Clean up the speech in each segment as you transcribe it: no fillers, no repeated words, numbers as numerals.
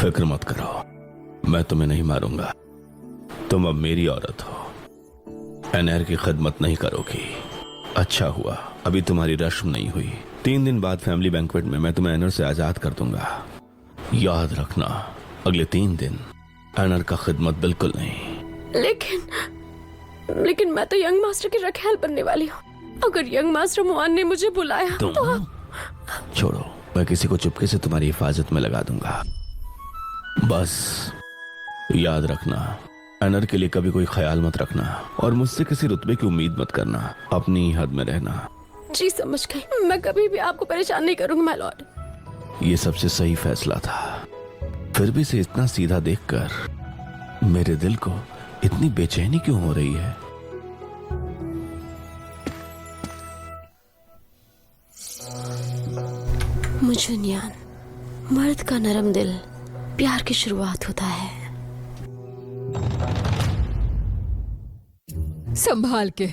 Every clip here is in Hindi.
फिक्र मत करो, मैं तुम्हें नहीं मारूंगा। तुम अब मेरी औरत हो, एनआर की खिदमत नहीं करोगी। अच्छा हुआ अभी तुम्हारी रस्म नहीं हुई। 3 दिन बाद फैमिली बैंक्वेट में मैं तुम्हें एनआर से आजाद कर दूंगा। याद रखना, अगले 3 दिन एनआर का खिदमत बिल्कुल नहीं। लेकिन मैं तो यंग मास्टर की रखैल बनने वाली हूँ। अगर यंग मास्टर मुआन ने मुझे बुलाया तो छोड़ो, मैं किसी को चुपके से तुम्हारी हिफाजत में लगा दूंगा। बस याद रखना, एनर के लिए कभी कोई ख्याल मत रखना और मुझसे किसी रुतबे की उम्मीद मत करना। अपनी ही हद में रहना। जी समझ गई, मैं कभी भी आपको परेशान नहीं करूंगी माय लॉर्ड। ये सबसे सही फैसला था। फिर भी से इतना सीधा देखकर मेरे दिल को इतनी बेचैनी क्यों हो रही है? मुजुनियान, मर्द का नरम दिल प्यार की शुरुआत होता है। संभाल के।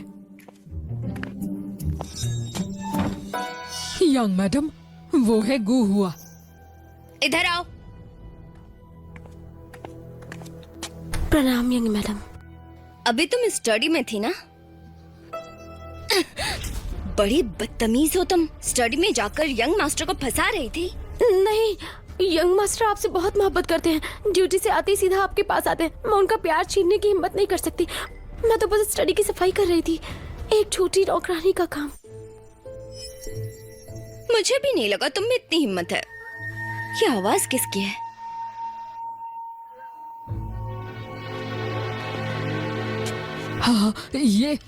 यंग मैडम, वो है गू हुआ। इधर आओ। प्रणाम यंग मैडम। अभी तुम स्टडी में थी ना? बड़ी बदतमीज हो तुम। स्टडी में जाकर यंग मास्टर को फंसा रही थी। नहीं, यंग मास्टर आपसे बहुत मोहब्बत करते हैं। ड्यूटी से आते ही सीधा आपके पास आते हैं। मैं उनका प्यार छीनने की हिम्मत नहीं कर सकती। मैं तो बस स्टडी की सफाई कर रही थी, एक छोटी नौकरानी का काम। मुझे भी नहीं लगा तुम में इतनी हिम्मत है। ये आवाज किसकी है? हाँ, ये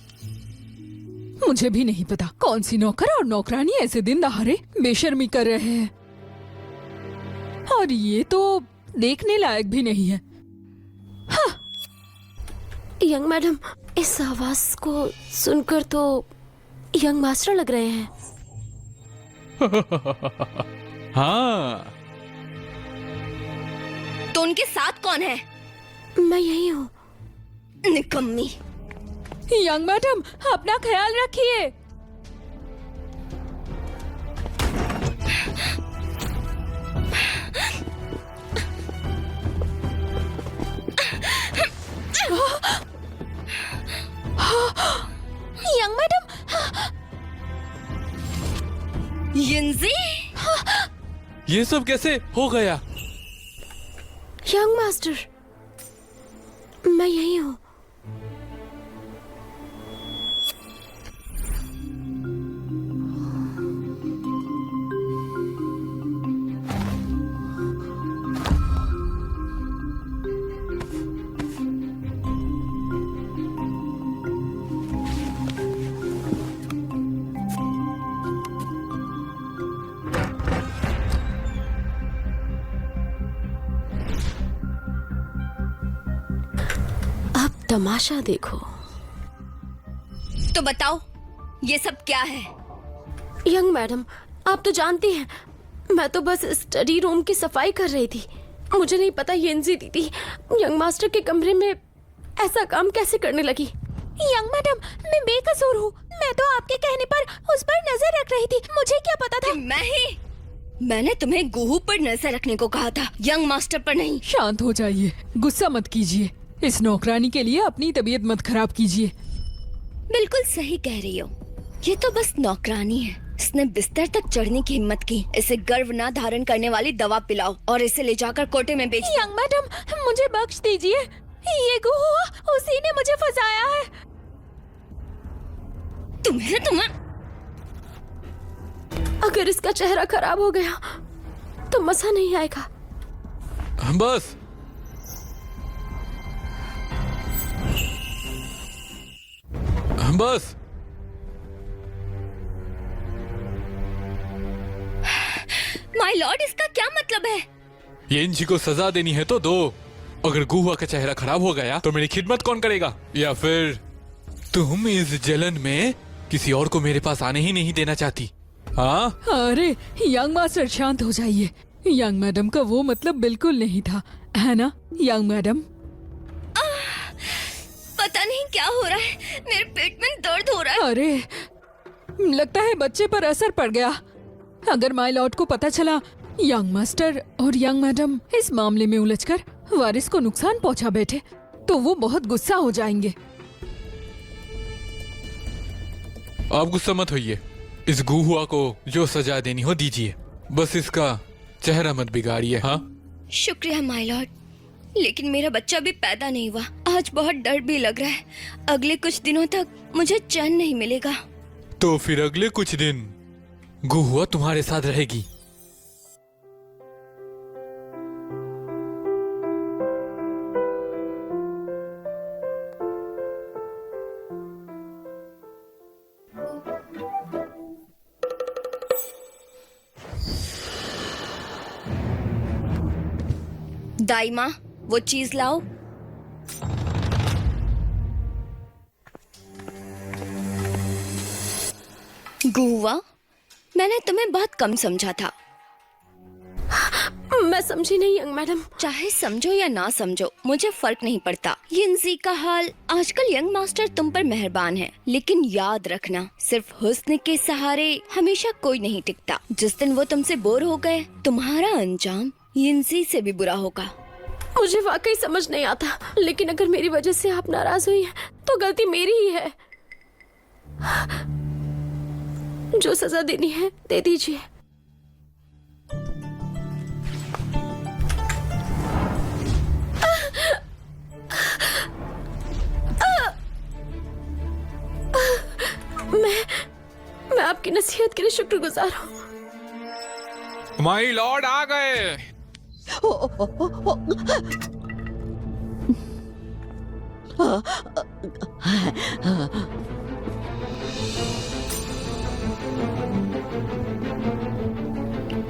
मुझे भी नहीं पता। कौन सी नौकर और नौकरानी ऐसे दिन दहाड़े बेशर्मी कर रहे हैं, और ये तो देखने लायक भी नहीं है। हाँ। यंग मैडम, इस आवाज को सुनकर तो यंग मास्टर लग रहे हैं। हाँ। तो उनके साथ कौन है? मैं यही हूँ। निकम्मी। यंग मैडम, अपना ख्याल रखिए। Young madam. यिंजी। ये सब कैसे हो गया? यंग मास्टर, मैं यही हूँ। तमाशा देखो। तो बताओ, ये सब क्या है? यंग मैडम, आप तो जानती हैं, मैं तो बस स्टडी रूम की सफाई कर रही थी। मुझे नहीं पता येंजी दीदी यंग मास्टर के कमरे में ऐसा काम कैसे करने लगी। यंग मैडम, मैं बेकसूर हूँ। मैं तो आपके कहने पर उस पर नजर रख रही थी। मुझे क्या पता था? मैंने तुम्हें गुहू पर नजर रखने को कहा था, यंग मास्टर पर नहीं। शांत हो जाइए, गुस्सा मत कीजिए। इस नौकरानी के लिए अपनी तबीयत मत खराब कीजिए। बिल्कुल सही कह रही हो। ये तो बस नौकरानी है। इसने बिस्तर तक चढ़ने की हिम्मत की। इसे गर्भ ना धारण करने वाली दवा पिलाओ और इसे ले जाकर कोटे में बेच दो। यंग मैडम, मुझे बख्श दीजिए। ये गुहू, उसी ने मुझे फंसाया है। तुम्हें अगर इसका चेहरा खराब हो गया तो मजा नहीं आएगा। बस। बस। माय लॉर्ड, इसका क्या मतलब है? येंजी को सजा देनी है तो दो। अगर गुहुआ का चेहरा खराब हो गया तो मेरी खिदमत कौन करेगा? या फिर तुम इस जलन में किसी और को मेरे पास आने ही नहीं देना चाहती? हाँ? अरे यंग मास्टर, शांत हो जाइए। यंग मैडम का वो मतलब बिल्कुल नहीं था, है ना यंग मैडम? पता नहीं क्या हो रहा है, मेरे पेट में दर्द हो रहा है। अरे लगता है बच्चे पर असर पड़ गया। अगर माय लॉर्ड को पता चला यंग मास्टर और यंग मैडम इस मामले में उलझकर वारिस को नुकसान पहुंचा बैठे तो वो बहुत गुस्सा हो जाएंगे। आप गुस्सा मत होइए, इस गुहुआ को जो सजा देनी हो दीजिए, बस इसका चेहरा मत बिगाड़िए। हाँ शुक्रिया माय लॉर्ड, लेकिन मेरा बच्चा भी पैदा नहीं हुआ। आज बहुत डर भी लग रहा है, अगले कुछ दिनों तक मुझे चैन नहीं मिलेगा। तो फिर अगले कुछ दिन गुहुआ तुम्हारे साथ रहेगी। दाई माँ, वो चीज लाओ। गुहुआ, मैंने तुम्हें बहुत कम समझा था। मैं समझी नहीं यंग मैडम। चाहे समझो या ना समझो, मुझे फर्क नहीं पड़ता। यिनजी का हाल आजकल यंग मास्टर तुम पर मेहरबान है, लेकिन याद रखना सिर्फ हुस्न के सहारे हमेशा कोई नहीं टिकता। जिस दिन वो तुमसे बोर हो गए, तुम्हारा अंजाम यिनजी से भी बुरा होगा। मुझे वाकई समझ नहीं आता, लेकिन अगर मेरी वजह से आप नाराज हुई हैं, तो गलती मेरी ही है। जो सजा देनी है दे दीजिए। मैं आपकी नसीहत के लिए शुक्रगुजार हूँ। माई लॉर्ड आ गए।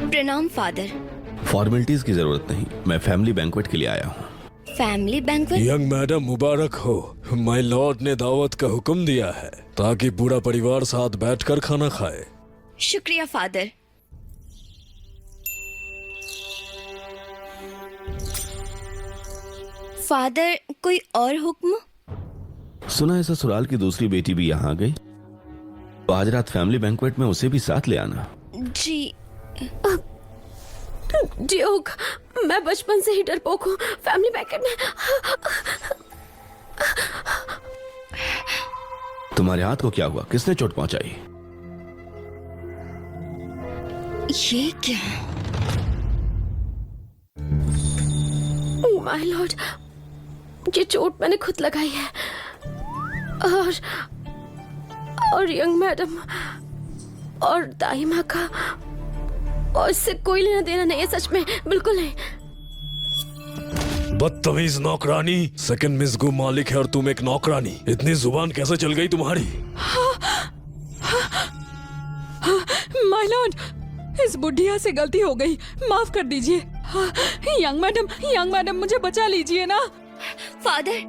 प्रणाम फादर। फॉर्मेलिटीज की जरूरत नहीं, मैं फैमिली बैंक्वेट के लिए आया हूँ। Family banquet? यंग मैडम मुबारक हो। माय लॉर्ड ने दावत का हुक्म दिया है ताकि पूरा परिवार साथ बैठकर खाना खाए। शुक्रिया फादर। फादर, कोई और हुक्म? सुना है ससुराल की दूसरी बेटी भी यहाँ आ गई, तो आज रात फैमिली बैंक्वेट में उसे भी साथ ले आना। जी ड्यूक, मैं बचपन से ही डरपोक हूँ। फैमिली पैकेट में तुम्हारे हाथ को क्या हुआ? किसने चोट पहुंचाई? ये क्या? माय लॉर्ड, ये चोट मैंने खुद लगाई है। और यंग मैडम और दाइमा का और इससे कोई लेना देना नहीं है, सच में बिल्कुल नहीं। बदतमीज नौकरानी। सेकंड मिस गु मालिक है और तुम एक नौकरानी। इतनी जुबान कैसे चल गई तुम्हारी? माय लॉर्ड, इस बुढ़िया से गलती हो गई, माफ कर दीजिए। यंग मैडम मुझे बचा लीजिए ना। फादर,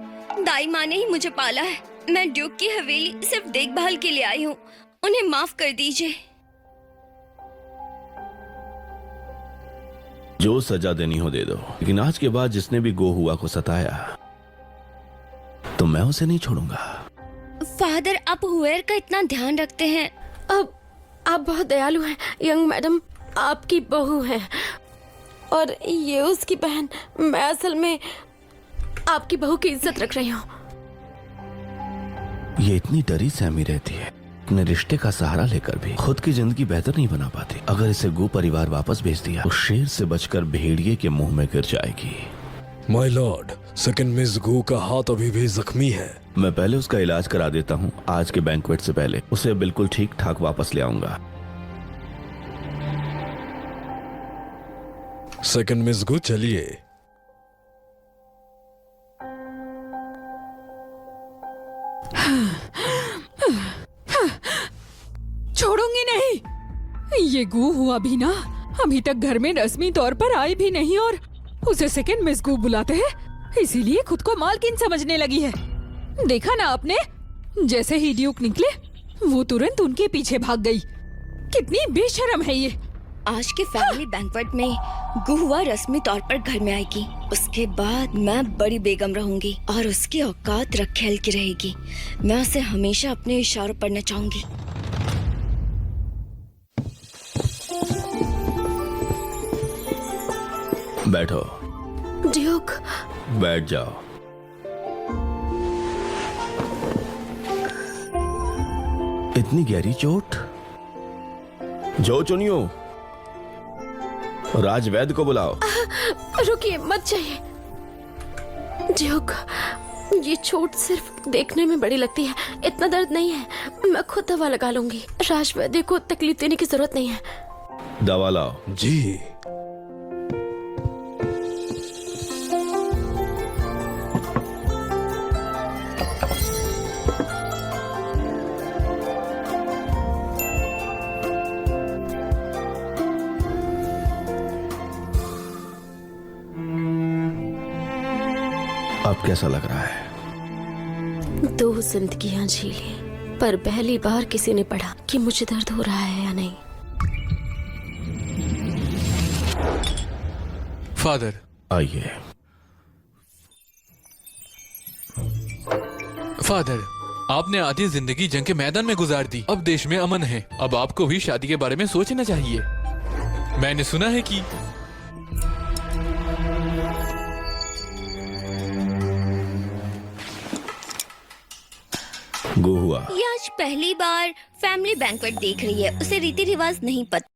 दाई माँ ने ही मुझे पाला है। मैं ड्यूक की हवेली सिर्फ देखभाल के लिए आई हूँ, उन्हें माफ कर दीजिए। जो सजा देनी हो दे दो, लेकिन आज के बाद जिसने भी गो हुआ को सताया तो मैं उसे नहीं छोड़ूंगा। फादर, आप हुएर का इतना ध्यान रखते हैं। अब आप बहुत दयालु हैं यंग मैडम, आपकी बहू है और ये उसकी बहन। मैं असल में आपकी बहू की इज्जत रख रही हूँ। ये इतनी डरी सहमी रहती है, अपने रिश्ते का सहारा लेकर भी खुद की जिंदगी बेहतर नहीं बना पाती। अगर इसे गो परिवार वापस भेज दिया तो शेर से बचकर भेड़िए के मुंह में गिर जाएगी। माय लॉर्ड, सेकंड मिस गु का हाथ अभी भी जख्मी है। मैं पहले उसका इलाज करा देता हूँ। आज के बैंक्वेट से पहले उसे बिल्कुल ठीक ठाक वापस ले आऊंगा। सेकंड मिस गु, चलिए। छोड़ूंगी नहीं। ये गु हुआ भी ना अभी तक घर में रस्मी तौर पर आई भी नहीं और उसे सेकंड मिस गु बुलाते हैं, इसीलिए खुद को मालकिन समझने लगी है। देखा ना आपने, जैसे ही ड्यूक निकले वो तुरंत उनके पीछे भाग गई। कितनी बेशर्म है ये। आज के फैमिली बैंक्वेट में गुहुआ रस्मी तौर पर घर में आएगी। उसके बाद मैं बड़ी बेगम रहूंगी और उसकी औकात रखेल की रहेगी। मैं उसे हमेशा अपने इशारों पर नचाऊंगी। बैठो। ड्यूक, बैठ जाओ। इतनी गहरी चोट? जो चुनियो, राजवैद्य को बुलाओ। रुकिए, मत जाइए। ड्यूक, ये चोट सिर्फ देखने में बड़ी लगती है, इतना दर्द नहीं है। मैं खुद दवा लगा लूंगी। राजवैद्य को तकलीफ देने की जरूरत नहीं है। दवा लाओ। जी। अब कैसा लग रहा है? 2 जिंदगियां झीली, पर पहली बार किसी ने पढ़ा कि मुझे दर्द हो रहा है या नहीं। फादर, आइए। फादर, आपने आधी जिंदगी जंग के मैदान में गुजार दी। अब देश में अमन है। अब आपको भी शादी के बारे में सोचना चाहिए। मैंने सुना है कि गुहुआ, ये आज पहली बार फैमिली बैंक्वेट देख रही है। उसे रीति रिवाज नहीं पता।